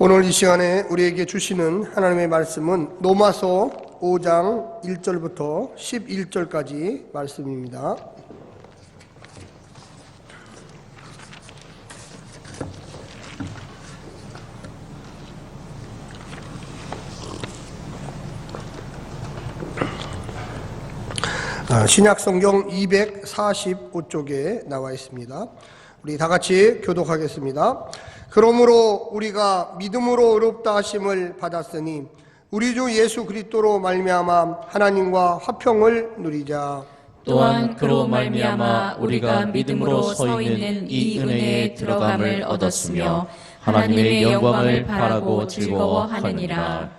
오늘 이 시간에 우리에게 주시는 하나님의 말씀은 로마서 5장 1절부터 11절까지 말씀입니다. 신약성경 245쪽에 나와 있습니다. 우리 다 같이 교독하겠습니다. 그러므로 우리가 믿음으로 의롭다 하심을 받았으니 우리 주 예수 그리스도로 말미암아 하나님과 화평을 누리자. 또한 그로 말미암아 우리가 믿음으로 서 있는 이 은혜에 들어감을 얻었으며 하나님의 영광을 바라고 즐거워하느니라.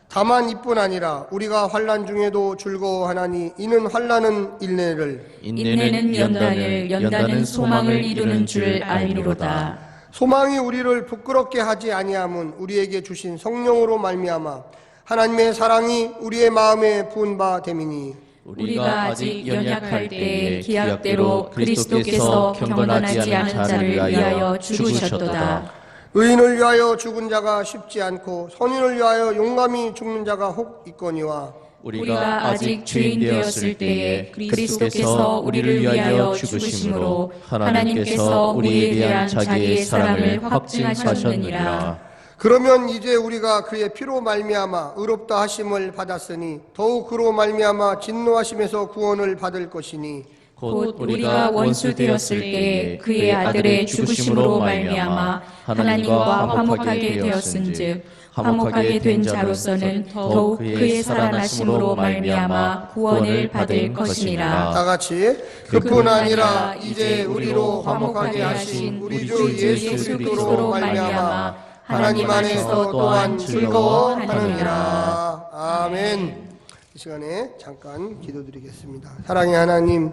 다만 이뿐 아니라 우리가 환난 중에도 즐거워하나니 이는 환난은 인내를, 인내는 연단을, 연단은 소망을 이루는 줄 알미로다. 소망이 우리를 부끄럽게 하지 아니함은 우리에게 주신 성령으로 말미암아 하나님의 사랑이 우리의 마음에 부은 바 됨이니, 우리가 아직 연약할 때에 기약대로 그리스도께서 경건하지 않은 자를 위하여 죽으셨도다. 의인을 위하여 죽은 자가 쉽지 않고 선인을 위하여 용감히 죽는 자가 혹 있거니와, 우리가 아직 죄인 되었을 때에 그리스도께서 우리를 위하여 죽으심으로 하나님께서 우리에 대한 자기의 사랑을 확증하셨느니라. 그러면 이제 우리가 그의 피로 말미암아 의롭다 하심을 받았으니 더욱 그로 말미암아 진노하심에서 구원을 받을 것이니, 곧 우리가 원수 되었을 때에 그의 아들의 죽으심으로 말미암아 하나님과 화목하게 되었은즉 화목하게 된 자로서는 더욱 그의 살아나심으로 말미암아 구원을 받을 것이니라. 다 같이 그뿐 아니라 이제 우리로 화목하게 하신 우리 주 예수 그리스도로 말미암아 하나님 안에서 또한 즐거워하느니라. 아멘. 이 시간에 잠깐 기도드리겠습니다. 사랑의 하나님,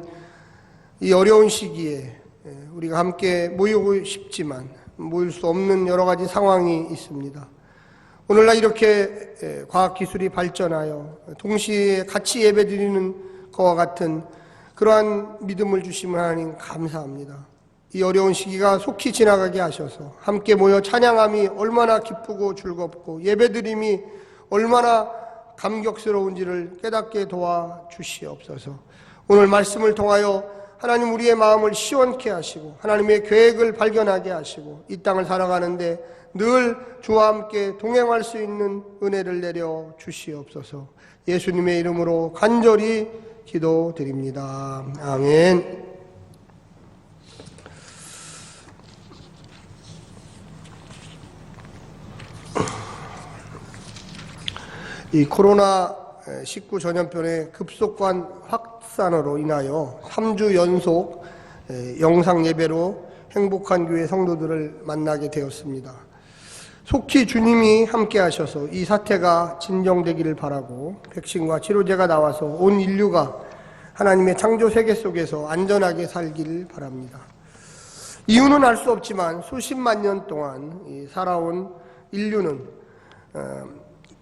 이 어려운 시기에 우리가 함께 모이고 싶지만 모일 수 없는 여러 가지 상황이 있습니다. 오늘날 이렇게 과학기술이 발전하여 동시에 같이 예배드리는 것과 같은 그러한 믿음을 주시면 하나님 감사합니다. 이 어려운 시기가 속히 지나가게 하셔서 함께 모여 찬양함이 얼마나 기쁘고 즐겁고 예배드림이 얼마나 감격스러운지를 깨닫게 도와주시옵소서. 오늘 말씀을 통하여 하나님 우리의 마음을 시원케 하시고 하나님의 계획을 발견하게 하시고 이 땅을 살아가는데 늘 주와 함께 동행할 수 있는 은혜를 내려 주시옵소서. 예수님의 이름으로 간절히 기도드립니다. 아멘. 이 코로나19 전염병의 급속한 확산으로 인하여 3주 연속 영상 예배로 행복한 교회 성도들을 만나게 되었습니다. 속히 주님이 함께 하셔서 이 사태가 진정되기를 바라고 백신과 치료제가 나와서 온 인류가 하나님의 창조 세계 속에서 안전하게 살기를 바랍니다. 이유는 알 수 없지만 수십만 년 동안 살아온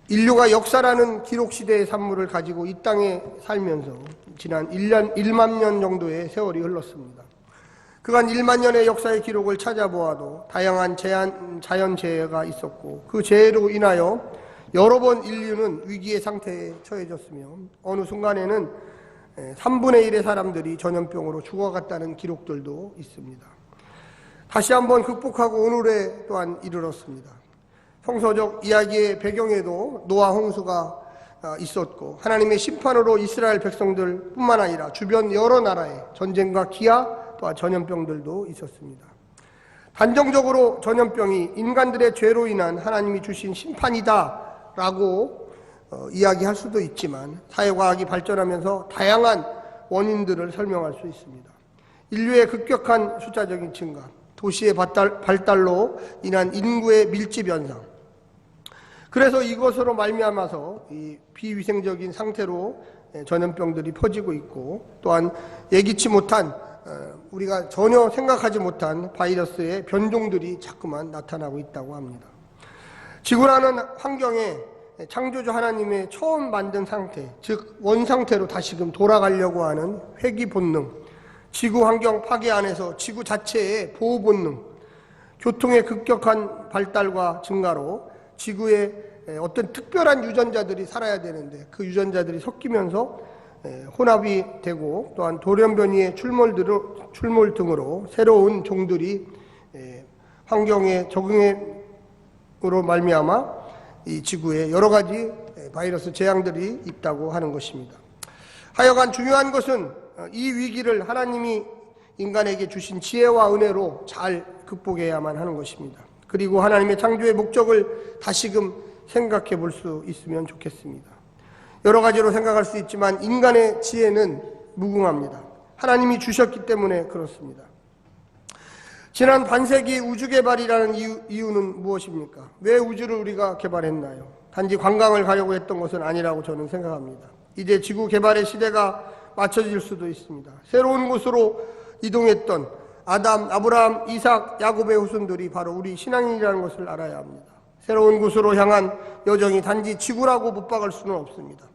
인류가 역사라는 기록시대의 산물을 가지고 이 땅에 살면서 지난 1만 년 정도의 세월이 흘렀습니다. 그간 1만 년의 역사의 기록을 찾아보아도 다양한 자연재해가 있었고 그 재해로 인하여 여러 번 인류는 위기의 상태에 처해졌으며 어느 순간에는 3분의 1의 사람들이 전염병으로 죽어갔다는 기록들도 있습니다. 다시 한번 극복하고 오늘에 또한 이르렀습니다. 성서적 이야기의 배경에도 노아 홍수가 있었고 하나님의 심판으로 이스라엘 백성들 뿐만 아니라 주변 여러 나라에 전쟁과 기아 또한 전염병들도 있었습니다. 단정적으로 전염병이 인간들의 죄로 인한 하나님이 주신 심판이다 라고 이야기할 수도 있지만 사회과학이 발전하면서 다양한 원인들을 설명할 수 있습니다. 인류의 급격한 숫자적인 증가, 도시의 발달로 인한 인구의 밀집 현상, 그래서 이것으로 말미암아서 이 비위생적인 상태로 전염병들이 퍼지고 있고 또한 예기치 못한 우리가 전혀 생각하지 못한 바이러스의 변종들이 자꾸만 나타나고 있다고 합니다. 지구라는 환경에 창조주 하나님의 처음 만든 상태, 즉 원상태로 다시금 돌아가려고 하는 회귀 본능, 지구 환경 파괴 안에서 지구 자체의 보호 본능, 교통의 급격한 발달과 증가로 지구에 어떤 특별한 유전자들이 살아야 되는데 그 유전자들이 섞이면서 혼합이 되고 또한 돌연변이의 출몰 등으로 새로운 종들이 환경에 적응으로 말미암아 이 지구에 여러 가지 바이러스 재앙들이 있다고 하는 것입니다. 하여간 중요한 것은 이 위기를 하나님이 인간에게 주신 지혜와 은혜로 잘 극복해야만 하는 것입니다. 그리고 하나님의 창조의 목적을 다시금 생각해 볼 수 있으면 좋겠습니다. 여러 가지로 생각할 수 있지만 인간의 지혜는 무궁합니다. 하나님이 주셨기 때문에 그렇습니다. 지난 반세기 우주 개발이라는 이유는 무엇입니까? 왜 우주를 우리가 개발했나요? 단지 관광을 가려고 했던 것은 아니라고 저는 생각합니다. 이제 지구 개발의 시대가 맞춰질 수도 있습니다. 새로운 곳으로 이동했던 아담, 아브라함, 이삭, 야곱의 후손들이 바로 우리 신앙인이라는 것을 알아야 합니다. 새로운 곳으로 향한 여정이 단지 지구라고 못 박을 수는 없습니다.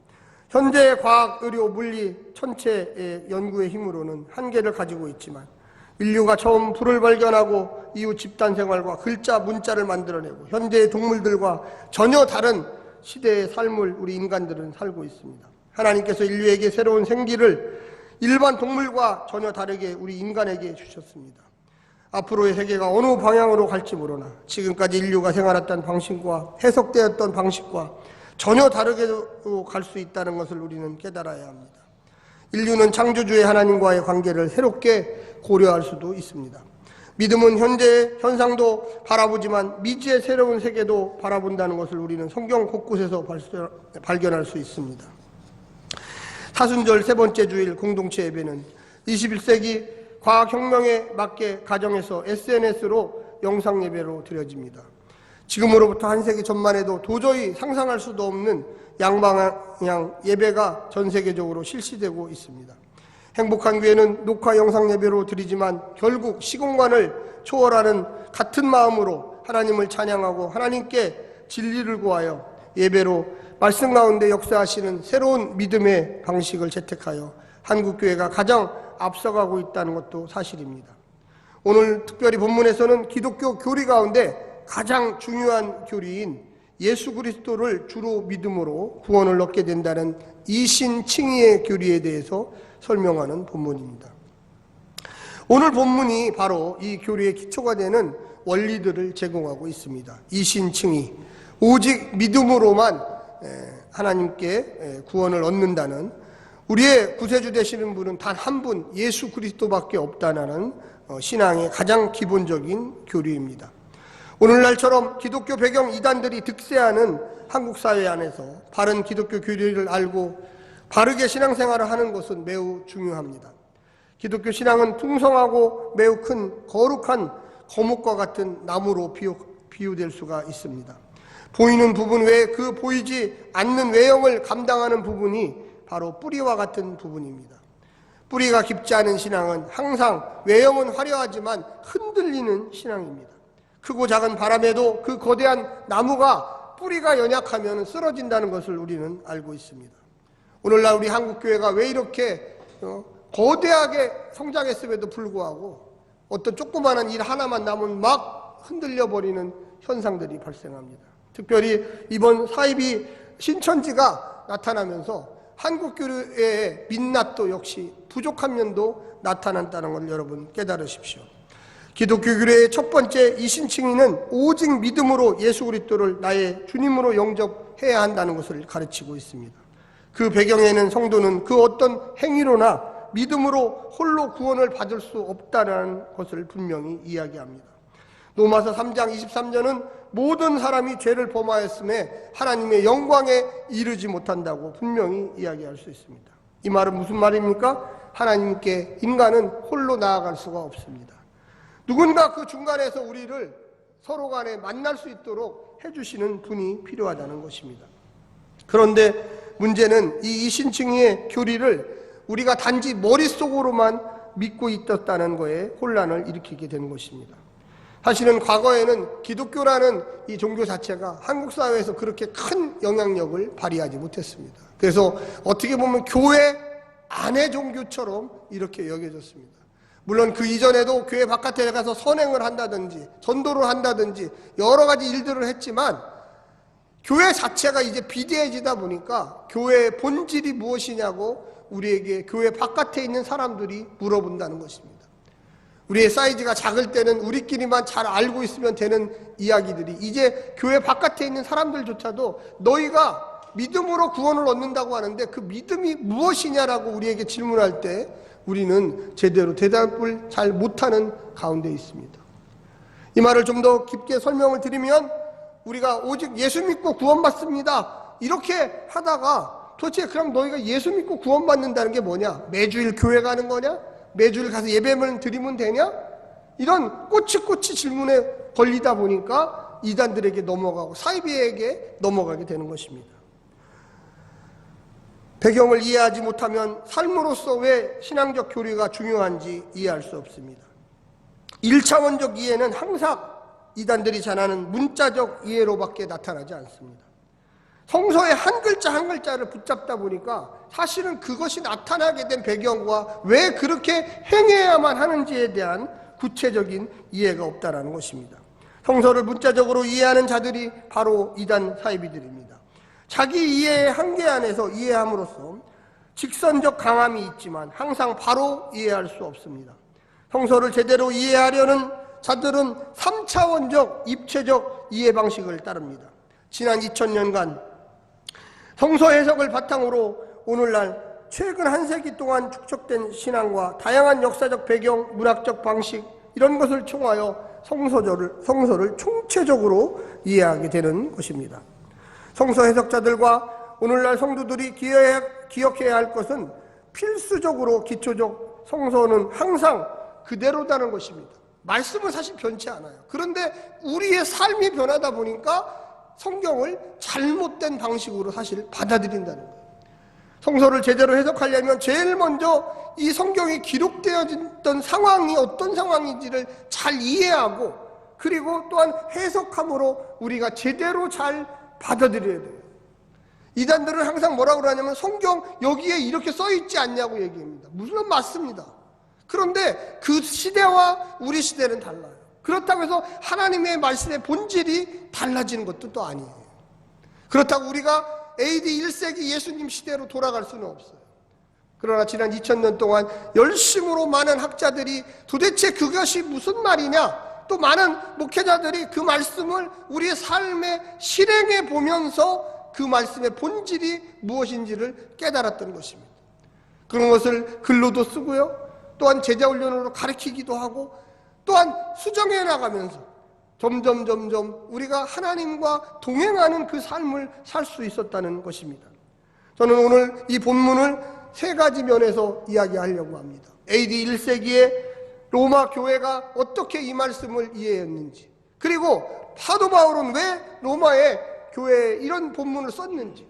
현재의 과학, 의료, 물리, 천체의 연구의 힘으로는 한계를 가지고 있지만 인류가 처음 불을 발견하고 이후 집단 생활과 글자, 문자를 만들어내고 현재의 동물들과 전혀 다른 시대의 삶을 우리 인간들은 살고 있습니다. 하나님께서 인류에게 새로운 생기를 일반 동물과 전혀 다르게 우리 인간에게 주셨습니다. 앞으로의 세계가 어느 방향으로 갈지 모르나 지금까지 인류가 생활했던 방식과 해석되었던 방식과 전혀 다르게 갈 수 있다는 것을 우리는 깨달아야 합니다. 인류는 창조주의 하나님과의 관계를 새롭게 고려할 수도 있습니다. 믿음은 현재의 현상도 바라보지만 미지의 새로운 세계도 바라본다는 것을 우리는 성경 곳곳에서 발견할 수 있습니다. 사순절 세 번째 주일 공동체 예배는 21세기 과학혁명에 맞게 가정에서 SNS로 영상 예배로 드려집니다. 지금으로부터 한 세기 전만 해도 도저히 상상할 수도 없는 양방향 예배가 전 세계적으로 실시되고 있습니다. 행복한 교회는 녹화 영상 예배로 드리지만 결국 시공간을 초월하는 같은 마음으로 하나님을 찬양하고 하나님께 진리를 구하여 예배로 말씀 가운데 역사하시는 새로운 믿음의 방식을 채택하여 한국교회가 가장 앞서가고 있다는 것도 사실입니다. 오늘 특별히 본문에서는 기독교 교리 가운데 가장 중요한 교리인 예수 그리스도를 주로 믿음으로 구원을 얻게 된다는 이신칭의의 교리에 대해서 설명하는 본문입니다. 오늘 본문이 바로 이 교리의 기초가 되는 원리들을 제공하고 있습니다. 이신칭의, 오직 믿음으로만 하나님께 구원을 얻는다는, 우리의 구세주 되시는 분은 단 한 분 예수 그리스도밖에 없다는 신앙의 가장 기본적인 교리입니다. 오늘날처럼 기독교 배경 이단들이 득세하는 한국 사회 안에서 바른 기독교 교리를 알고 바르게 신앙생활을 하는 것은 매우 중요합니다. 기독교 신앙은 풍성하고 매우 큰 거룩한 거목과 같은 나무로 비유될 수가 있습니다. 보이는 부분 외에 그 보이지 않는 외형을 감당하는 부분이 바로 뿌리와 같은 부분입니다. 뿌리가 깊지 않은 신앙은 항상 외형은 화려하지만 흔들리는 신앙입니다. 크고 작은 바람에도 그 거대한 나무가 뿌리가 연약하면 쓰러진다는 것을 우리는 알고 있습니다. 오늘날 우리 한국교회가 왜 이렇게 거대하게 성장했음에도 불구하고 어떤 조그마한 일 하나만 나면 막 흔들려 버리는 현상들이 발생합니다. 특별히 이번 사이비 신천지가 나타나면서 한국교회의 민낯도 역시 부족한 면도 나타난다는 걸 여러분 깨달으십시오. 기독교 교회의 첫 번째 이신칭의는 오직 믿음으로 예수 그리스도를 나의 주님으로 영접해야 한다는 것을 가르치고 있습니다. 그 배경에는 성도는 그 어떤 행위로나 믿음으로 홀로 구원을 받을 수 없다는 것을 분명히 이야기합니다. 로마서 3장 23절은 모든 사람이 죄를 범하였음에 하나님의 영광에 이르지 못한다고 분명히 이야기할 수 있습니다. 이 말은 무슨 말입니까? 하나님께 인간은 홀로 나아갈 수가 없습니다. 누군가 그 중간에서 우리를 서로 간에 만날 수 있도록 해주시는 분이 필요하다는 것입니다. 그런데 문제는 이 이신칭의의 교리를 우리가 단지 머릿속으로만 믿고 있었다는 거에 혼란을 일으키게 된 것입니다. 사실은 과거에는 기독교라는 이 종교 자체가 한국 사회에서 그렇게 큰 영향력을 발휘하지 못했습니다. 그래서 어떻게 보면 교회 안의 종교처럼 이렇게 여겨졌습니다. 물론 그 이전에도 교회 바깥에 가서 선행을 한다든지 전도를 한다든지 여러 가지 일들을 했지만 교회 자체가 이제 비대해지다 보니까 교회의 본질이 무엇이냐고 우리에게 교회 바깥에 있는 사람들이 물어본다는 것입니다. 우리의 사이즈가 작을 때는 우리끼리만 잘 알고 있으면 되는 이야기들이 이제 교회 바깥에 있는 사람들조차도 너희가 믿음으로 구원을 얻는다고 하는데 그 믿음이 무엇이냐라고 우리에게 질문할 때 우리는 제대로 대답을 잘 못하는 가운데 있습니다. 이 말을 좀 더 깊게 설명을 드리면 우리가 오직 예수 믿고 구원받습니다 이렇게 하다가 도대체 그럼 너희가 예수 믿고 구원받는다는 게 뭐냐? 매주일 교회 가는 거냐? 매주일 가서 예배만 드리면 되냐? 이런 꼬치꼬치 질문에 걸리다 보니까 이단들에게 넘어가고 사이비에게 넘어가게 되는 것입니다. 배경을 이해하지 못하면 삶으로서 왜 신앙적 교리가 중요한지 이해할 수 없습니다. 1차원적 이해는 항상 이단들이 전하는 문자적 이해로밖에 나타나지 않습니다. 성서의 한 글자 한 글자를 붙잡다 보니까 사실은 그것이 나타나게 된 배경과 왜 그렇게 행해야만 하는지에 대한 구체적인 이해가 없다는 것입니다. 성서를 문자적으로 이해하는 자들이 바로 이단 사이비들입니다. 자기 이해의 한계 안에서 이해함으로써 직선적 강함이 있지만 항상 바로 이해할 수 없습니다. 성서를 제대로 이해하려는 자들은 3차원적 입체적 이해 방식을 따릅니다. 지난 2000년간 성서 해석을 바탕으로 오늘날 최근 한 세기 동안 축적된 신앙과 다양한 역사적 배경, 문학적 방식 이런 것을 총하여 성서를 총체적으로 이해하게 되는 것입니다. 성서 해석자들과 오늘날 성도들이 기억해야 할 것은 필수적으로 기초적 성서는 항상 그대로다는 것입니다. 말씀은 사실 변치 않아요. 그런데 우리의 삶이 변하다 보니까 성경을 잘못된 방식으로 사실 받아들인다는 거예요. 성서를 제대로 해석하려면 제일 먼저 이 성경이 기록되어졌던 상황이 어떤 상황인지를 잘 이해하고 그리고 또한 해석함으로 우리가 제대로 잘 받아들여야 돼요. 이단들은 항상 뭐라고 그러냐면 성경 여기에 이렇게 써있지 않냐고 얘기합니다. 물론 맞습니다. 그런데 그 시대와 우리 시대는 달라요. 그렇다고 해서 하나님의 말씀의 본질이 달라지는 것도 또 아니에요. 그렇다고 우리가 AD 1세기 예수님 시대로 돌아갈 수는 없어요. 그러나 지난 2000년 동안 열심으로 많은 학자들이 도대체 그것이 무슨 말이냐, 또 많은 목회자들이 그 말씀을 우리의 삶에 실행해 보면서 그 말씀의 본질이 무엇인지를 깨달았던 것입니다. 그런 것을 글로도 쓰고요, 또한 제자훈련으로 가르치기도 하고 또한 수정해 나가면서 점점 우리가 하나님과 동행하는 그 삶을 살 수 있었다는 것입니다. 저는 오늘 이 본문을 세 가지 면에서 이야기하려고 합니다. AD 1세기에 로마 교회가 어떻게 이 말씀을 이해했는지, 그리고 사도 바울은 왜 로마의 교회에 이런 본문을 썼는지,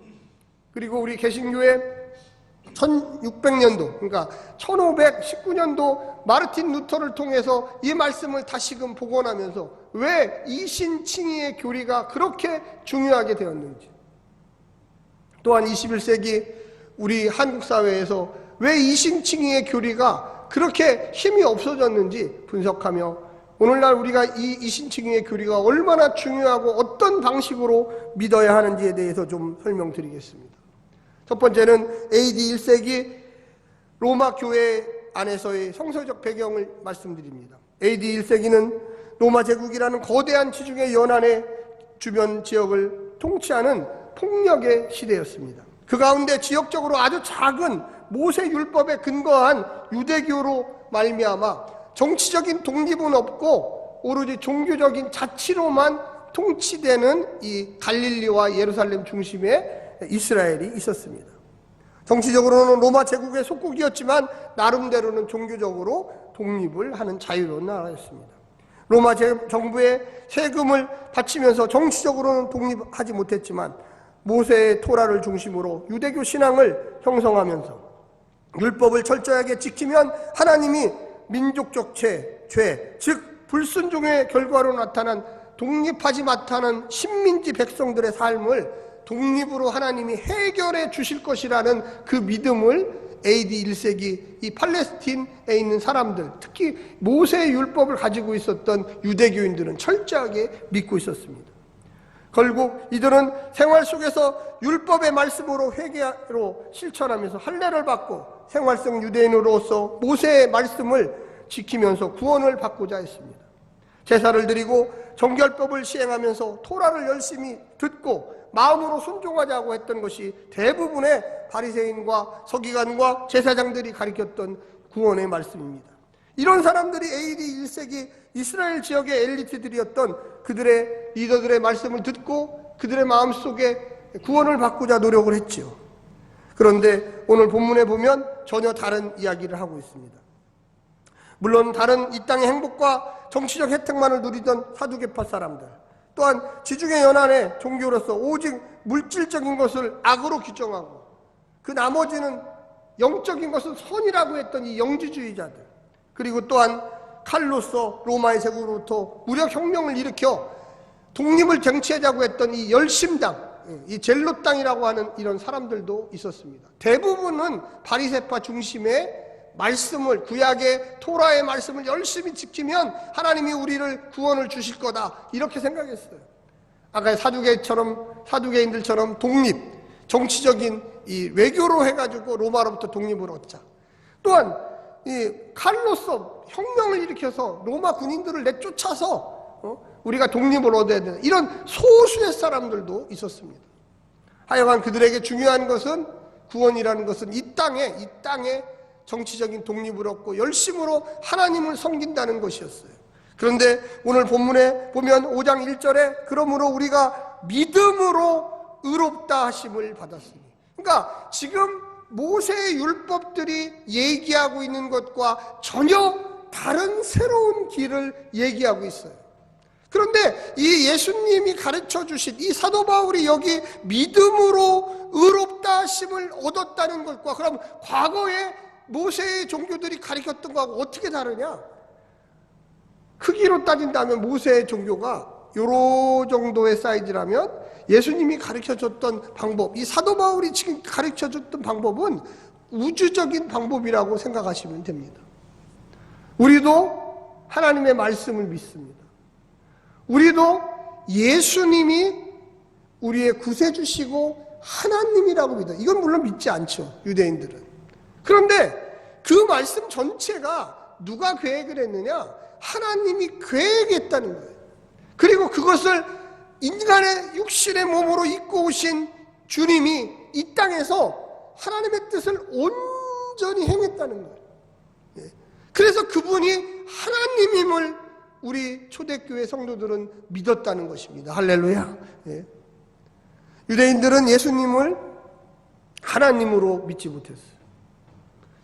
그리고 우리 개신교회 1600년도, 그러니까 1519년도 마르틴 루터를 통해서 이 말씀을 다시금 복원하면서 왜 이신칭의의 교리가 그렇게 중요하게 되었는지, 또한 21세기 우리 한국 사회에서 왜 이신칭의의 교리가 그렇게 힘이 없어졌는지 분석하며 오늘날 우리가 이 이신칭의의 교리가 얼마나 중요하고 어떤 방식으로 믿어야 하는지에 대해서 좀 설명드리겠습니다. 첫 번째는 AD 1세기 로마 교회 안에서의 성서적 배경을 말씀드립니다. AD 1세기는 로마 제국이라는 거대한 지중해 연안의 주변 지역을 통치하는 폭력의 시대였습니다. 그 가운데 지역적으로 아주 작은 모세 율법에 근거한 유대교로 말미암아 정치적인 독립은 없고 오로지 종교적인 자치로만 통치되는 이 갈릴리와 예루살렘 중심의 이스라엘이 있었습니다. 정치적으로는 로마 제국의 속국이었지만 나름대로는 종교적으로 독립을 하는 자유로운 나라였습니다. 로마 정부에 세금을 바치면서 정치적으로는 독립하지 못했지만 모세의 토라를 중심으로 유대교 신앙을 형성하면서 율법을 철저하게 지키면 하나님이 민족적 죄, 즉 불순종의 결과로 나타난 독립하지 못하는 식민지 백성들의 삶을 독립으로 하나님이 해결해 주실 것이라는 그 믿음을 AD 1세기 이 팔레스틴에 있는 사람들, 특히 모세의 율법을 가지고 있었던 유대교인들은 철저하게 믿고 있었습니다. 결국 이들은 생활 속에서 율법의 말씀으로 회개로 실천하면서 할례를 받고 생활성 유대인으로서 모세의 말씀을 지키면서 구원을 받고자 했습니다. 제사를 드리고 정결법을 시행하면서 토라를 열심히 듣고 마음으로 순종하자고 했던 것이 대부분의 바리새인과 서기관과 제사장들이 가리켰던 구원의 말씀입니다. 이런 사람들이 AD 1세기 이스라엘 지역의 엘리트들이었던 그들의 리더들의 말씀을 듣고 그들의 마음속에 구원을 받고자 노력을 했죠. 그런데 오늘 본문에 보면 전혀 다른 이야기를 하고 있습니다. 물론 다른 이 땅의 행복과 정치적 혜택만을 누리던 사두개파 사람들, 또한 지중해 연안의 종교로서 오직 물질적인 것을 악으로 규정하고 그 나머지는 영적인 것은 선이라고 했던 이 영지주의자들, 그리고 또한 칼로서 로마의 제국으로부터 무력혁명을 일으켜 독립을 쟁취하자고 했던 이 열심당, 이 젤롯당이라고 하는 이런 사람들도 있었습니다. 대부분은 바리새파 중심의 말씀을, 구약의 토라의 말씀을 열심히 지키면 하나님이 우리를 구원을 주실 거다, 이렇게 생각했어요. 아까 사두개인들처럼 독립, 정치적인 이 외교로 해가지고 로마로부터 독립을 얻자. 또한 이 칼로서 혁명을 일으켜서 로마 군인들을 내쫓아서 우리가 독립을 얻어야 된다, 이런 소수의 사람들도 있었습니다. 하여간 그들에게 중요한 것은, 구원이라는 것은 이 땅에 정치적인 독립을 얻고 열심으로 하나님을 섬긴다는 것이었어요. 그런데 오늘 본문에 보면 5장 1절에 그러므로 우리가 믿음으로 의롭다 하심을 받았으니, 그러니까 지금 모세의 율법들이 얘기하고 있는 것과 전혀 다른 새로운 길을 얘기하고 있어요. 그런데 이 예수님이 가르쳐 주신 이 사도 바울이 여기 믿음으로 의롭다 하심을 얻었다는 것과, 그럼 과거에 모세의 종교들이 가르쳤던 거하고 어떻게 다르냐? 크기로 따진다면 모세의 종교가 요 정도의 사이즈라면 예수님이 가르쳐줬던 방법, 이 사도 바울이 지금 가르쳐줬던 방법은 우주적인 방법이라고 생각하시면 됩니다. 우리도 하나님의 말씀을 믿습니다. 우리도 예수님이 우리의 구세주시고 하나님이라고 믿어요. 이건 물론 믿지 않죠, 유대인들은. 그런데 그 말씀 전체가 누가 계획을 했느냐? 하나님이 계획했다는 거예요. 그리고 그것을 인간의 육신의 몸으로 입고 오신 주님이 이 땅에서 하나님의 뜻을 온전히 행했다는 거예요. 그래서 그분이 하나님임을 우리 초대교회 성도들은 믿었다는 것입니다. 할렐루야. 유대인들은 예수님을 하나님으로 믿지 못했어요.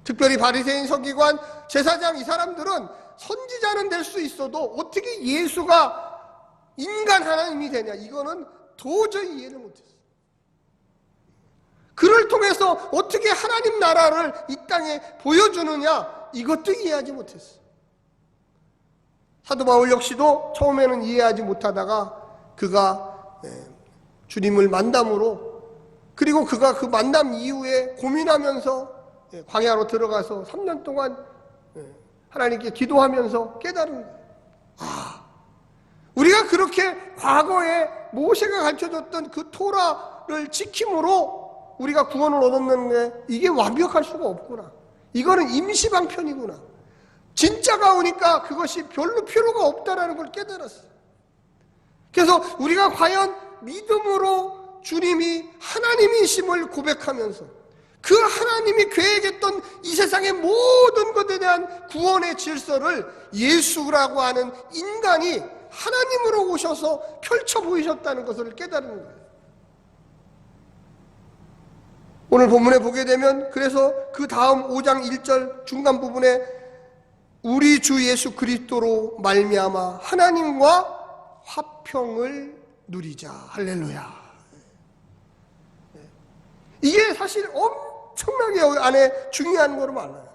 특별히 바리새인, 서기관, 제사장, 이 사람들은 선지자는 될 수 있어도 어떻게 예수가 인간 하나님이 되냐, 이거는 도저히 이해를 못했어요. 그를 통해서 어떻게 하나님 나라를 이 땅에 보여주느냐, 이것도 이해하지 못했어요. 사도 바울 역시도 처음에는 이해하지 못하다가 그가 주님을 만남으로, 그리고 그가 그 만남 이후에 고민하면서 광야로 들어가서 3년 동안 하나님께 기도하면서 깨달은 거예요. 우리가 그렇게 과거에 모세가 가르쳐줬던 그 토라를 지킴으로 우리가 구원을 얻었는데 이게 완벽할 수가 없구나. 이거는 임시방편이구나. 진짜가 오니까 그것이 별로 필요가 없다라는 걸 깨달았어요. 그래서 우리가 과연 믿음으로 주님이 하나님이심을 고백하면서 그 하나님이 계획했던 이 세상의 모든 것에 대한 구원의 질서를 예수라고 하는 인간이 하나님으로 오셔서 펼쳐 보이셨다는 것을 깨달은 거예요. 오늘 본문에 보게 되면 그래서 그 다음 5장 1절 중간 부분에 우리 주 예수 그리스도로 말미암아 하나님과 화평을 누리자. 할렐루야. 이게 사실 엄청나게 안에 중요한 거로 많아요.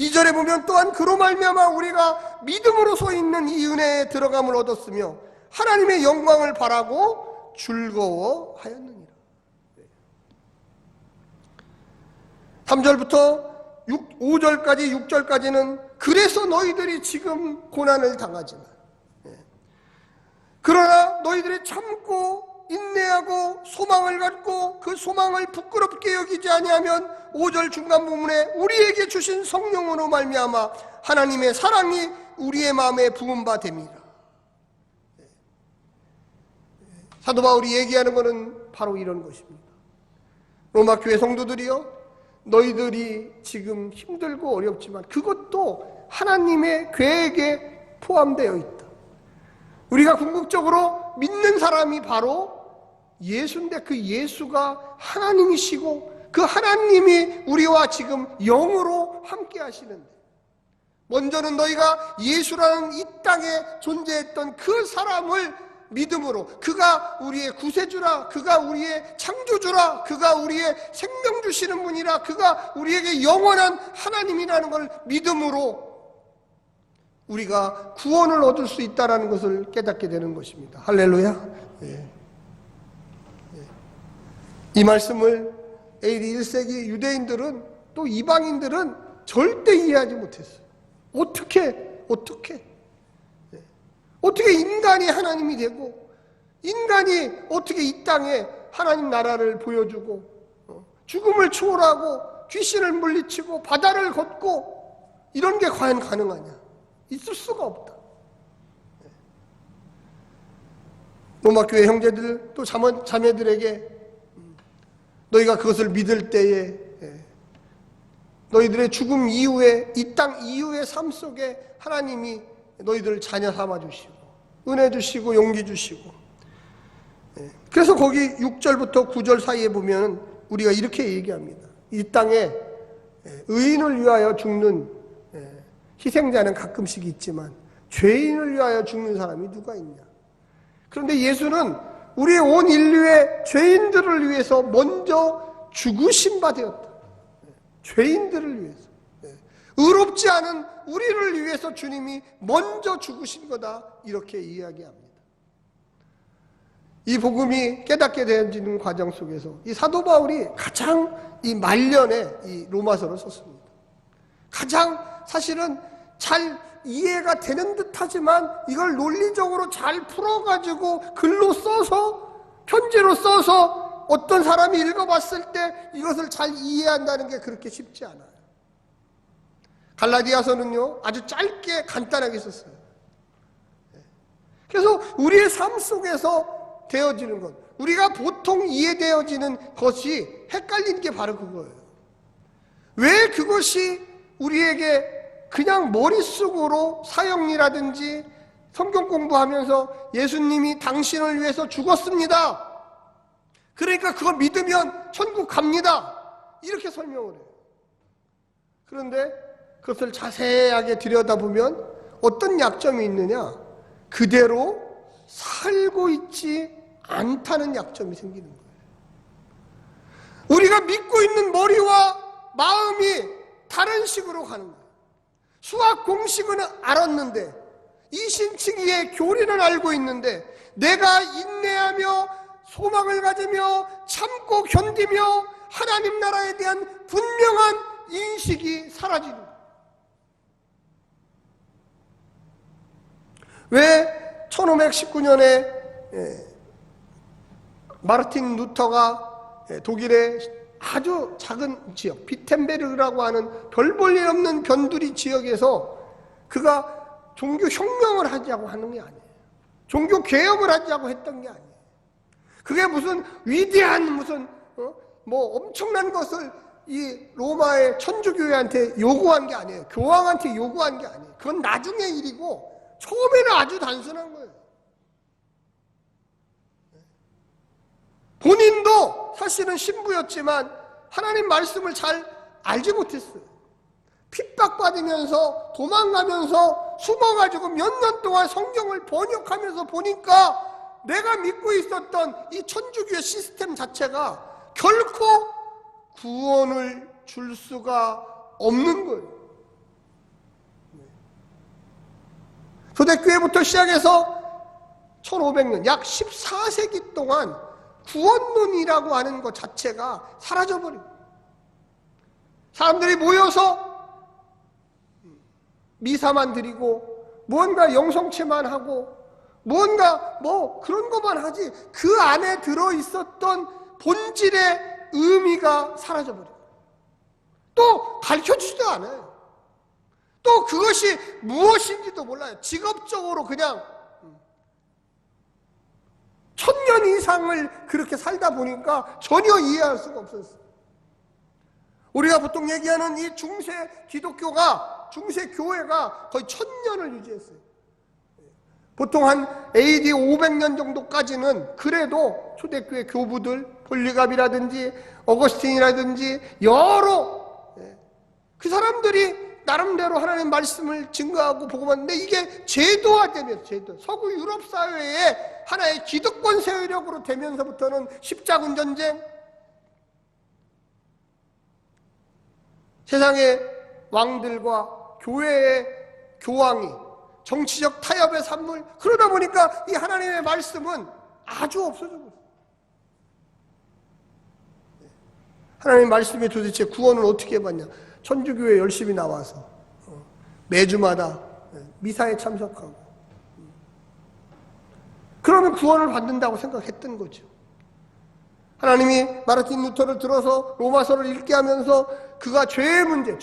2절에 보면 또한 그로 말미암아 우리가 믿음으로 서 있는 이 은혜에 들어감을 얻었으며 하나님의 영광을 바라고 즐거워하였느니라. 3절부터 5절까지 6절까지는 그래서 너희들이 지금 고난을 당하지만 그러나 너희들이 참고 인내하고 소망을 갖고 그 소망을 부끄럽게 여기지 아니하면 5절 중간 부분에 우리에게 주신 성령으로 말미암아 하나님의 사랑이 우리의 마음에 부은 바 됩니다. 사도 바울이 얘기하는 것은 바로 이런 것입니다. 로마 교회 성도들이요, 너희들이 지금 힘들고 어렵지만 그것도 하나님의 계획에 포함되어 있다. 우리가 궁극적으로 믿는 사람이 바로 예수인데 그 예수가 하나님이시고 그 하나님이 우리와 지금 영으로 함께 하시는데, 먼저는 너희가 예수라는 이 땅에 존재했던 그 사람을 믿음으로, 그가 우리의 구세주라, 그가 우리의 창조주라, 그가 우리의 생명 주시는 분이라, 그가 우리에게 영원한 하나님이라는 걸 믿음으로 우리가 구원을 얻을 수 있다는 것을 깨닫게 되는 것입니다. 할렐루야. 이 말씀을 AD 1세기 유대인들은 또 이방인들은 절대 이해하지 못했어요. 어떻게 인간이 하나님이 되고, 인간이 어떻게 이 땅에 하나님 나라를 보여주고, 죽음을 초월하고 귀신을 물리치고 바다를 걷고, 이런 게 과연 가능하냐? 있을 수가 없다. 로마 교회 형제들 또 자매들에게 너희가 그것을 믿을 때에 너희들의 죽음 이후에, 이 땅 이후의 삶 속에 하나님이 너희들을 자녀 삼아 주시고 은혜 주시고 용기 주시고, 그래서 거기 6절부터 9절 사이에 보면 우리가 이렇게 얘기합니다. 이 땅에 의인을 위하여 죽는 희생자는 가끔씩 있지만 죄인을 위하여 죽는 사람이 누가 있냐? 그런데 예수는 우리의 온 인류의 죄인들을 위해서 먼저 죽으신 바 되었다. 죄인들을 위해서, 의롭지 않은 우리를 위해서 주님이 먼저 죽으신 거다, 이렇게 이야기합니다. 이 복음이 깨닫게 되어지는 과정 속에서 이 사도 바울이 가장 이 말년에 이 로마서를 썼습니다. 가장 사실은 잘 이해가 되는 듯 하지만 이걸 논리적으로 잘 풀어가지고 글로 써서, 편지로 써서 어떤 사람이 읽어봤을 때 이것을 잘 이해한다는 게 그렇게 쉽지 않아요. 갈라디아서는요, 아주 짧게 간단하게 썼어요. 그래서 우리의 삶 속에서 되어지는 것, 우리가 보통 이해되어지는 것이 헷갈리는 게 바로 그거예요. 왜 그것이 우리에게 그냥 머릿속으로 사형리라든지 성경 공부하면서 예수님이 당신을 위해서 죽었습니다, 그러니까 그거 믿으면 천국 갑니다, 이렇게 설명을 해요. 그런데 그것을 자세하게 들여다보면 어떤 약점이 있느냐? 그대로 살고 있지 않다는 약점이 생기는 거예요. 우리가 믿고 있는 머리와 마음이 다른 식으로 가는 거예요. 수학 공식은 알았는데, 이신칭의의 교리는 알고 있는데, 내가 인내하며 소망을 가지며 참고 견디며 하나님 나라에 대한 분명한 인식이 사라지는 거예요. 왜 1519년에 마르틴 루터가 독일의 아주 작은 지역, 비텐베르라고 하는 별 볼 일 없는 변두리 지역에서 그가 종교 혁명을 하자고 하는 게 아니에요. 종교 개혁을 하자고 했던 게 아니에요. 그게 무슨 위대한 무슨 뭐 엄청난 것을 이 로마의 천주교회한테 요구한 게 아니에요. 교황한테 요구한 게 아니에요. 그건 나중의 일이고 처음에는 아주 단순한 거예요. 본인도 사실은 신부였지만 하나님 말씀을 잘 알지 못했어요. 핍박받으면서 도망가면서 숨어가지고 몇 년 동안 성경을 번역하면서 보니까 내가 믿고 있었던 이 천주교 시스템 자체가 결코 구원을 줄 수가 없는 거예요. 초대교회부터 시작해서 1500년, 약 14세기 동안 구원론이라고 하는 것 자체가 사라져버립니다. 사람들이 모여서 미사만 드리고 무언가 영성체만 하고 뭔가 그런 것만 하지 그 안에 들어있었던 본질의 의미가 사라져버려요. 또 가르쳐주지도 않아요. 또 그것이 무엇인지도 몰라요. 직업적으로 그냥 1000년 이상을 그렇게 살다 보니까 전혀 이해할 수가 없었어요. 우리가 보통 얘기하는 이 중세 기독교가, 중세 교회가 거의 1000년을 유지했어요. 보통 한 AD 500년 정도까지는 그래도 초대교회 교부들, 폴리갑이라든지 어거스틴이라든지 여러 그 사람들이 나름대로 하나님의 말씀을 증거하고 복음하는데, 이게 제도화되면서 서구 유럽 사회의 하나의 기득권 세력으로 되면서부터는 십자군 전쟁, 세상의 왕들과 교회의 교황이 정치적 타협의 산물, 그러다 보니까 이 하나님의 말씀은 아주 없어져 버렸어요. 하나님의 말씀이 도대체 구원을 어떻게 받냐? 천주교에 열심히 나와서 매주마다 미사에 참석하고, 그러면 구원을 받는다고 생각했던 거죠. 하나님이 마르틴 루터를 들어서 로마서를 읽게 하면서 그가 죄의 문제,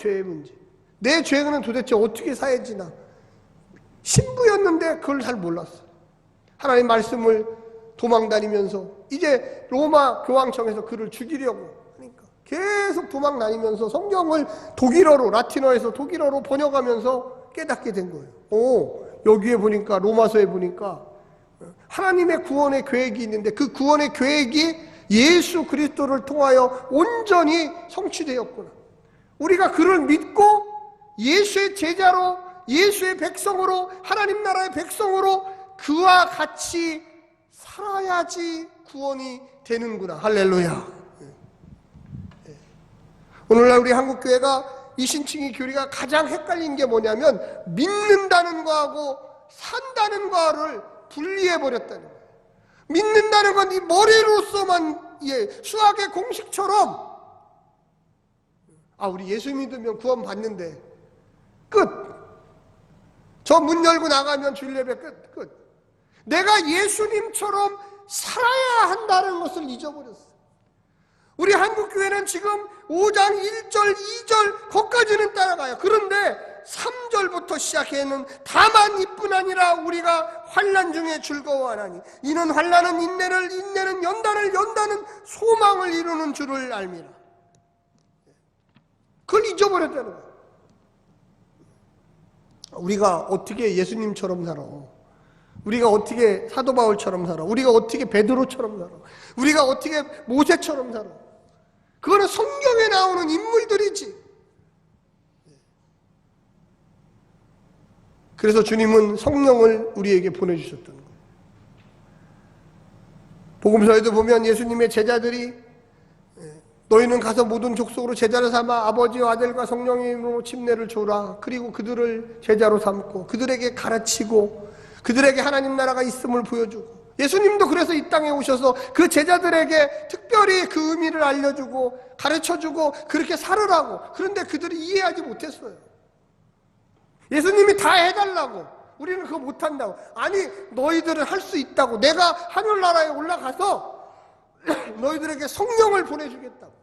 내 죄는 도대체 어떻게 사해지나, 신부였는데 그걸 잘 몰랐어요. 하나님 말씀을 도망다니면서 이제 로마 교황청에서 그를 죽이려고 하니까 계속 도망다니면서 성경을 독일어로, 라틴어에서 독일어로 번역하면서 깨닫게 된 거예요. 여기에 보니까, 로마서에 보니까 하나님의 구원의 계획이 있는데 그 구원의 계획이 예수 그리스도를 통하여 온전히 성취되었구나. 우리가 그를 믿고 예수의 제자로, 예수의 백성으로, 하나님 나라의 백성으로 그와 같이 살아야지 구원이 되는구나. 할렐루야. 오늘날 우리 한국교회가 이 신칭의 교리가 가장 헷갈린 게 뭐냐면, 믿는다는 거하고 산다는 거를 분리해버렸다는 거예요. 믿는다는 건 이 머리로서만, 수학의 공식처럼, 우리 예수 믿으면 구원 받는데 끝. 저 문 열고 나가면 주일 예배 끝. 내가 예수님처럼 살아야 한다는 것을 잊어버렸어요. 우리 한국교회는 지금 5장 1절 2절 거기까지는 따라가요. 그런데 3절부터 시작해는 다만 이뿐 아니라 우리가 환난 중에 즐거워하나니 이는 환난은 인내를, 인내는 연단을, 연단은 소망을 이루는 줄을 알미라. 그걸 잊어버렸다는 거예요. 우리가 어떻게 예수님처럼 살아? 우리가 어떻게 사도 바울처럼 살아? 우리가 어떻게 베드로처럼 살아? 우리가 어떻게 모세처럼 살아? 그거는 성경에 나오는 인물들이지. 그래서 주님은 성령을 우리에게 보내주셨다는 거예요. 복음서에도 보면 예수님의 제자들이 너희는 가서 모든 족속으로 제자를 삼아 아버지와 아들과 성령의 이름으로 침례를 줘라. 그리고 그들을 제자로 삼고 그들에게 가르치고 그들에게 하나님 나라가 있음을 보여주고, 예수님도 그래서 이 땅에 오셔서 그 제자들에게 특별히 그 의미를 알려주고 가르쳐주고 그렇게 살으라고. 그런데 그들이 이해하지 못했어요. 예수님이 다 해달라고, 우리는 그거 못한다고. 아니, 너희들은 할 수 있다고. 내가 하늘나라에 올라가서 너희들에게 성령을 보내주겠다고.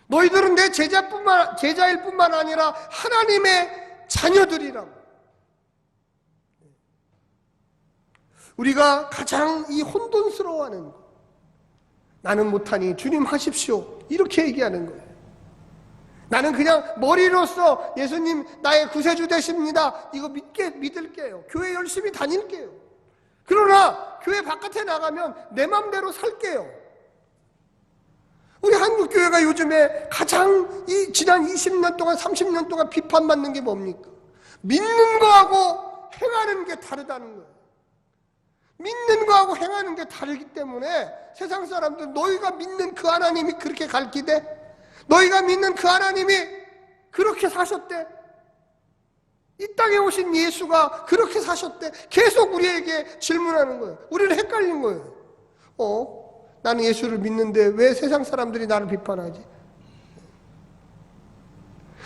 너희들은 내 제자일 뿐만 아니라 하나님의 자녀들이라고. 우리가 가장 이 혼돈스러워하는 것, 나는 못하니 주님 하십시오, 이렇게 얘기하는 거예요. 나는 그냥 머리로서 예수님 나의 구세주 되십니다, 이거 믿을게요. 교회 열심히 다닐게요. 그러나 교회 바깥에 나가면 내 맘대로 살게요. 우리 한국교회가 요즘에 가장 지난 20년 동안 30년 동안 비판받는 게 뭡니까? 믿는 거하고 행하는 게 다르다는 거예요. 믿는 거하고 행하는 게 다르기 때문에 세상 사람들, 너희가 믿는 그 하나님이 그렇게 가르치대? 너희가 믿는 그 하나님이 그렇게 사셨대? 이 땅에 오신 예수가 그렇게 사셨대? 계속 우리에게 질문하는 거예요. 우리는 헷갈린 거예요. 나는 예수를 믿는데 왜 세상 사람들이 나를 비판하지?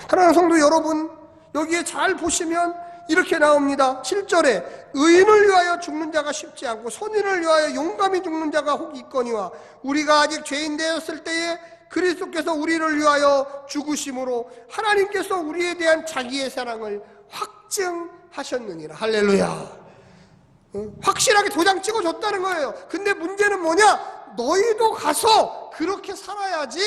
사랑하는 성도 여러분, 여기에 잘 보시면 이렇게 나옵니다. 7절에 의인을 위하여 죽는 자가 쉽지 않고 선인을 위하여 용감히 죽는 자가 혹 있거니와 우리가 아직 죄인 되었을 때에 그리스도께서 우리를 위하여 죽으심으로 하나님께서 우리에 대한 자기의 사랑을 확증하셨느니라. 할렐루야. 확실하게 도장 찍어줬다는 거예요. 근데 문제는 뭐냐? 너희도 가서 그렇게 살아야지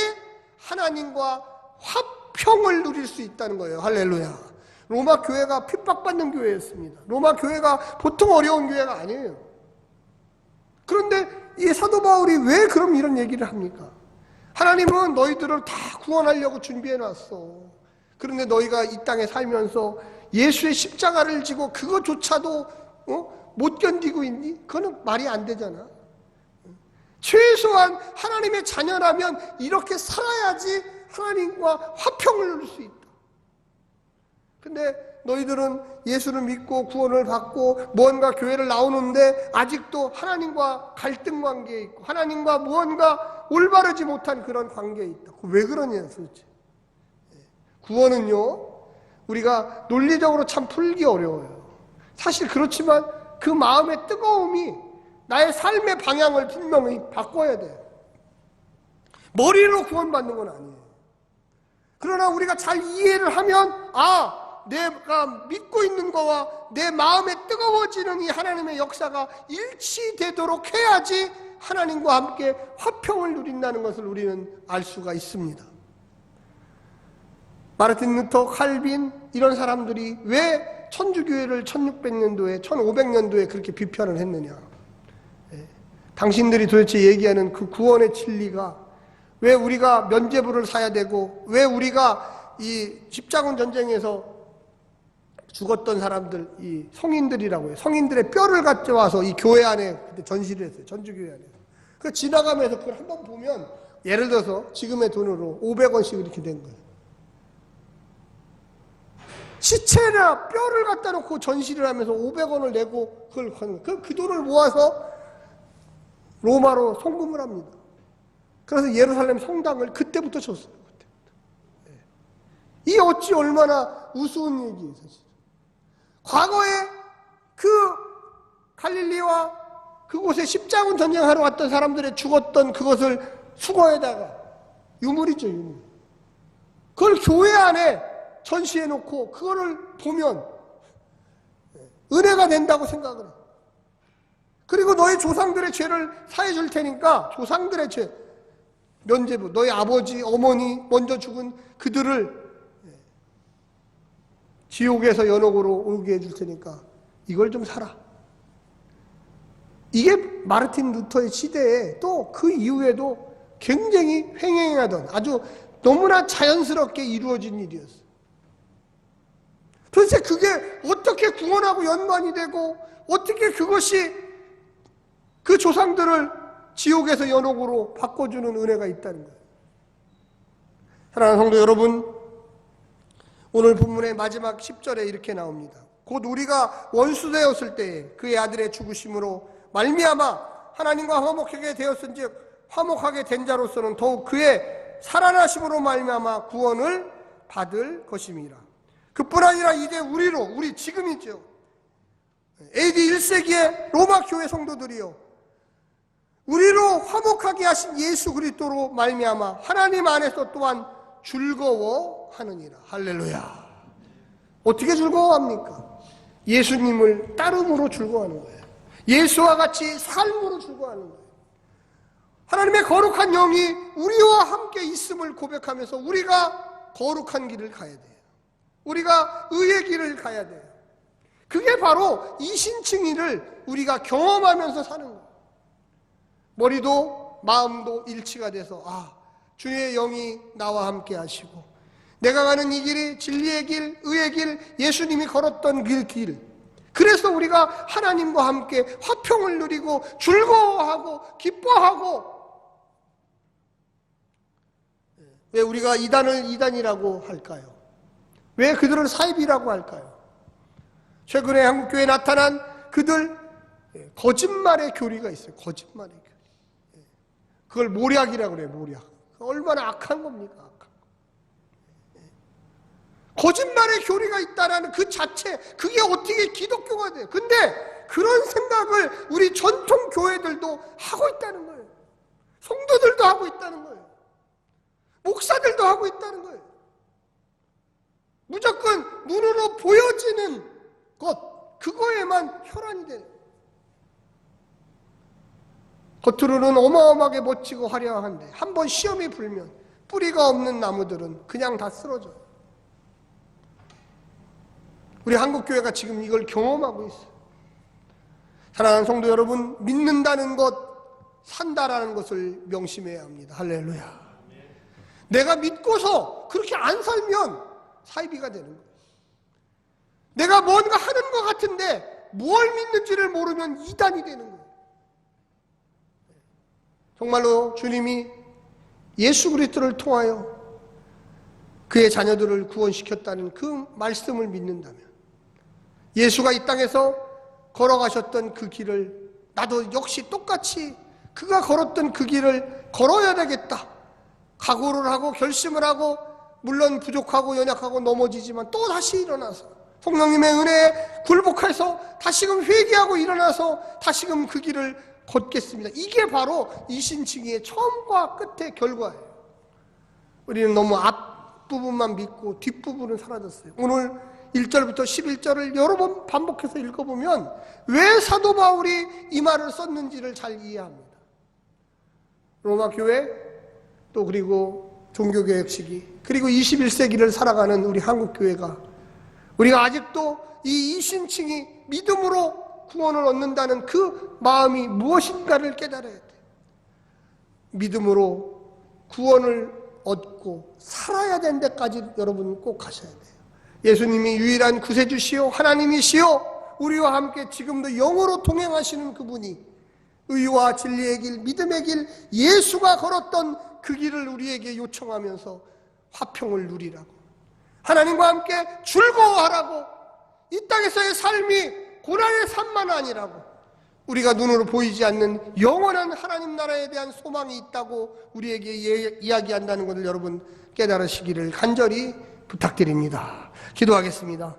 하나님과 화평을 누릴 수 있다는 거예요. 할렐루야. 로마 교회가 핍박받는 교회였습니다. 로마 교회가 보통 어려운 교회가 아니에요. 그런데 이 사도 바울이 왜 그럼 이런 얘기를 합니까? 하나님은 너희들을 다 구원하려고 준비해 놨어. 그런데 너희가 이 땅에 살면서 예수의 십자가를 지고 그것조차도 못 견디고 있니? 그거는 말이 안 되잖아. 최소한 하나님의 자녀라면 이렇게 살아야지 하나님과 화평을 누릴 수 있다. 근데 너희들은 예수를 믿고 구원을 받고 무언가 교회를 나오는데 아직도 하나님과 갈등 관계에 있고 하나님과 무언가 올바르지 못한 그런 관계에 있다. 왜 그러냐 도대체. 구원은요, 우리가 논리적으로 참 풀기 어려워요. 사실 그렇지만 그 마음의 뜨거움이 나의 삶의 방향을 분명히 바꿔야 돼요. 머리로 구원받는 건 아니에요. 그러나 우리가 잘 이해를 하면 내가 믿고 있는 거와 내 마음에 뜨거워지는 이 하나님의 역사가 일치되도록 해야지 하나님과 함께 화평을 누린다는 것을 우리는 알 수가 있습니다. 마르틴 루터, 칼빈 이런 사람들이 왜 천주교회를 1600년도에 1500년도에 그렇게 비판을 했느냐. 당신들이 도대체 얘기하는 그 구원의 진리가 왜 우리가 면죄부를 사야 되고 왜 우리가 이 십자군 전쟁에서 죽었던 사람들, 이 성인들이라고 해요. 성인들의 뼈를 가져와서 이 교회 안에 그때 전시를 했어요. 전주교회 안에. 그 지나가면서 그걸 한번 보면 예를 들어서 지금의 돈으로 500원씩 이렇게 된 거예요. 시체나 뼈를 갖다 놓고 전시를 하면서 500원을 내고 그걸 하는 거예요. 그 돈을 모아서 로마로 송금을 합니다. 그래서 예루살렘 성당을 그때부터 줬어요. 그때부터. 이 어찌 얼마나 우스운 얘기예요, 사실. 과거에 그 갈릴리와 그곳에 십자군 전쟁하러 왔던 사람들의 죽었던 그것을 수거에다가 유물이죠, 유물. 그걸 교회 안에 전시해 놓고 그거를 보면 은혜가 된다고 생각을 해요. 그리고 너희 조상들의 죄를 사해 줄 테니까 조상들의 죄, 면죄부, 너희 아버지, 어머니 먼저 죽은 그들을 지옥에서 연옥으로 오게 해줄 테니까 이걸 좀 사라. 이게 마르틴 루터의 시대에 또 그 이후에도 굉장히 횡행하던 아주 너무나 자연스럽게 이루어진 일이었어요. 도대체 그게 어떻게 구원하고 연관이 되고 어떻게 그것이 그 조상들을 지옥에서 연옥으로 바꿔주는 은혜가 있다는 거예요. 사랑하는 성도 여러분, 오늘 본문의 마지막 10절에 이렇게 나옵니다. 곧 우리가 원수되었을 때에 그의 아들의 죽으심으로 말미암아 하나님과 화목하게 되었은즉 화목하게 된 자로서는 더욱 그의 살아나심으로 말미암아 구원을 받을 것임이라. 그뿐 아니라 이제 우리 지금이죠. AD 1세기의 로마 교회 성도들이요, 우리로 화목하게 하신 예수 그리스도로 말미암아 하나님 안에서 또한 즐거워하느니라. 할렐루야. 어떻게 즐거워합니까? 예수님을 따름으로 즐거워하는 거예요. 예수와 같이 삶으로 즐거워하는 거예요. 하나님의 거룩한 영이 우리와 함께 있음을 고백하면서 우리가 거룩한 길을 가야 돼요. 우리가 의의 길을 가야 돼요. 그게 바로 이신칭의를 우리가 경험하면서 사는 거예요. 머리도 마음도 일치가 돼서 주의 영이 나와 함께 하시고 내가 가는 이 길이 진리의 길, 의의 길, 예수님이 걸었던 그 길. 그래서 우리가 하나님과 함께 화평을 누리고 즐거워하고 기뻐하고. 왜 우리가 이단을 이단이라고 할까요? 왜 그들을 사입이라고 할까요? 최근에 한국교회에 나타난 그들 거짓말의 교리가 있어요. 거짓말의 교리. 그걸 모략이라고 그래요. 모략. 얼마나 악한 겁니까? 악한 거. 거짓말의 교리가 있다라는 그 자체, 그게 어떻게 기독교가 돼? 근데 그런 생각을 우리 전통 교회들도 하고 있다는 거예요. 성도들도 하고 있다는 거예요. 목사들도 하고 있다는 거예요. 무조건 눈으로 보여지는 것, 그거에만 혈안이 돼요. 겉으로는 어마어마하게 멋지고 화려한데 한번 시험이 불면 뿌리가 없는 나무들은 그냥 다 쓰러져요. 우리 한국교회가 지금 이걸 경험하고 있어요. 사랑하는 성도 여러분, 믿는다는 것, 산다라는 것을 명심해야 합니다. 할렐루야. 내가 믿고서 그렇게 안 살면 사이비가 되는 거예요. 내가 뭔가 하는 것 같은데 뭘 믿는지를 모르면 이단이 되는 거예요. 정말로 주님이 예수 그리스도를 통하여 그의 자녀들을 구원시켰다는 그 말씀을 믿는다면, 예수가 이 땅에서 걸어가셨던 그 길을 나도 역시 똑같이 그가 걸었던 그 길을 걸어야 되겠다, 각오를 하고 결심을 하고, 물론 부족하고 연약하고 넘어지지만 또 다시 일어나서 성령님의 은혜에 굴복해서 다시금 회개하고 일어나서 다시금 그 길을 걷겠습니다. 이게 바로 이신칭의의 처음과 끝의 결과예요. 우리는 너무 앞부분만 믿고 뒷부분은 사라졌어요. 오늘 1절부터 11절을 여러 번 반복해서 읽어보면 왜 사도 바울이 이 말을 썼는지를 잘 이해합니다. 로마 교회, 또 그리고 종교개혁 시기, 그리고 21세기를 살아가는 우리 한국교회가, 우리가 아직도 이 이신칭이 믿음으로 구원을 얻는다는 그 마음이 무엇인가를 깨달아야 돼요. 믿음으로 구원을 얻고 살아야 되는 데까지 여러분 꼭 가셔야 돼요. 예수님이 유일한 구세주시요 하나님이시요 우리와 함께 지금도 영으로 동행하시는 그분이 의와 진리의 길, 믿음의 길, 예수가 걸었던 그 길을 우리에게 요청하면서 화평을 누리라고, 하나님과 함께 즐거워하라고, 이 땅에서의 삶이 고난의 삶만 아니라고, 우리가 눈으로 보이지 않는 영원한 하나님 나라에 대한 소망이 있다고 우리에게 이야기한다는 것을 여러분 깨달으시기를 간절히 부탁드립니다. 기도하겠습니다.